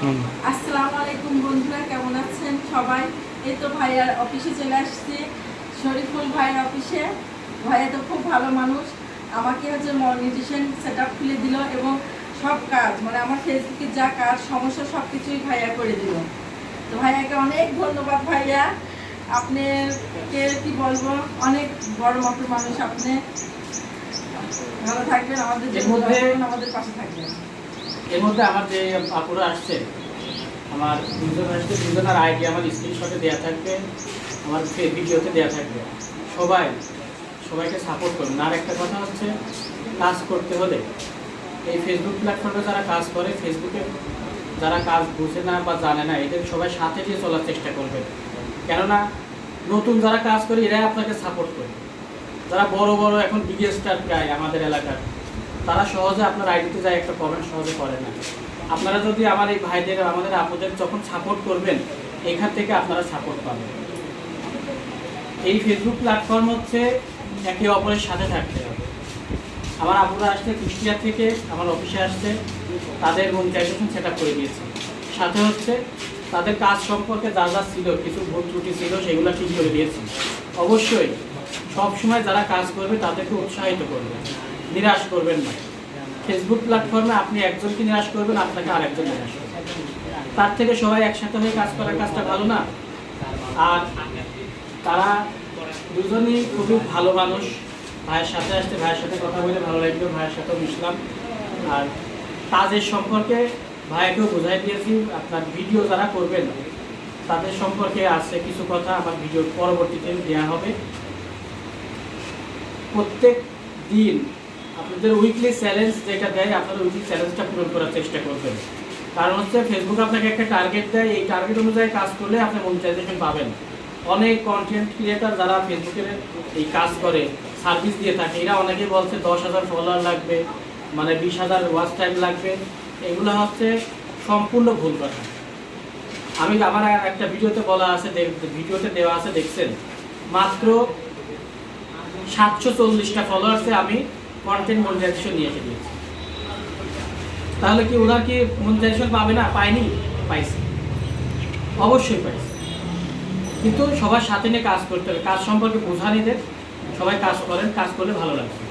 আসসালামু আলাইকুম বন্ধুরা, কেমন আছেন সবাই? এই তো ভাইয়ার অফিসে চলে আসছি, শরীফুল ভাইয়ের অফিসে। ভাইয়া তো খুব ভালো মানুষ, আমাকে মনিটাইজেশন সেটআপ খুলে দিল এবং সব কাজ মানে আমার ফেসবুকে যা কাজ সমস্যা সব কিছুই ভাইয়া করে দিল। তো ভাইয়াকে অনেক ধন্যবাদ। ভাইয়া আপনাকে কি বলবো, অনেক বড় মতো মানুষ আপনি। ভালো থাকবেন, আমাদের আমাদের পাশে থাকবেন। এর মধ্যে আমার যে আপুরা আসছে, আমার দুজন আসছে, দুজনের আইডি আমার স্ক্রিনশটে দেওয়া থাকবে, আমার ভিডিওতে দেওয়া থাকবে। সবাইকে সাপোর্ট করুন। আর একটা কথা হচ্ছে, কাজ করতে হলে এই ফেসবুক প্ল্যাটফর্মে যারা কাজ করে, ফেসবুকে যারা কাজ বুঝে না বা জানে না, এদের সবাই সাথে নিয়ে চলার চেষ্টা করবেন। কেননা নতুন যারা কাজ করে এরাই আপনাকে সাপোর্ট করে। যারা বড় বড় এখন বিগেস্ট স্টার প্রায় আমাদের এলাকার, তারা সহজে আপনার আইডিতে যায় একটা কমেন্ট সহজে করে না। আপনারা যদি আমার এই ভাইদের, আমাদের আপুদের যখন সাপোর্ট করবেন, এখান থেকে আপনারা সাপোর্ট পাবেন। এই ফেসবুক প্ল্যাটফর্ম হচ্ছে একে অপরের সাথে থাকতে হবে। আমার আপুরা আসছে কুষ্টিয়া থেকে, আমার অফিসে আসছে, তাদের মনিটাইজেশন সেট আপ করে দিয়েছে। সাথে হচ্ছে তাদের কাজ সম্পর্কে যা যা ছিল, কিছু ভুল ত্রুটি ছিল, সেগুলো ঠিক করে দিয়েছি। অবশ্যই সবসময় যারা কাজ করবে তাদেরকে উৎসাহিত করবেন, নিরাশ করবেন না। ফেসবুক প্ল্যাটফর্মে আপনি একজনকে নিরাশ করবেন, আপনাকে আরেকজন নিরাশ করবেন। তার থেকে সবাই একসাথে হয়ে কাজ করার কাজটা ভালো না? আর তারা দুজনই খুবই ভালো মানুষ। ভাইয়ের সাথে আসতে, ভাইয়ের সাথে কথা বলে ভালো লাগলো, ভাইয়ের সাথেও মিশলাম। আর কাজের সম্পর্কে ভাইয়াকেও বোঝাই দিয়েছি, আপনার ভিডিও যারা করবেন তাদের সম্পর্কে আছে কিছু কথা আমার ভিডিওর পরবর্তীতে দেওয়া হবে। প্রত্যেক দিন আপনাদের উইকলি চ্যালেঞ্জ যেটা দেয়, আপনারা উইকলি চ্যালেঞ্জটা পূরণ করার চেষ্টা করবেন। কারণ হচ্ছে ফেসবুক আপনাকে একটা টার্গেট দেয়, এই টার্গেট অনুযায়ী কাজ করলে আপনি মনিটাইজেশন পাবেন। অনেক কন্টেন্ট ক্রিয়েটার যারা ফেসবুকের এই কাজ করে, সার্ভিস দিয়ে থাকে, এরা অনেকেই বলছে 10,000 ফলোয়ার লাগবে, মানে 20,000 ওয়াচ টাইম লাগবে। এগুলো হচ্ছে সম্পূর্ণ ভুল কথা। আমার একটা ভিডিওতে বলা আছে, ভিডিওতে দেওয়া আছে, দেখছেন, মাত্র 740টা ফলোয়ার্সে আমি কন্টেন্ট মনিটাইজেশন নিয়ে এসে দিয়েছি। তাহলে কি ওনার কি মনিটাইজেশন পাবে না? পায়নি? পাইছে, অবশ্যই পাইছে। কিন্তু সবার সাথে নিয়ে কাজ করতে হবে, কাজ সম্পর্কে বোঝা নিতে। সবাই কাজ করেন, কাজ করলে ভালো লাগবে।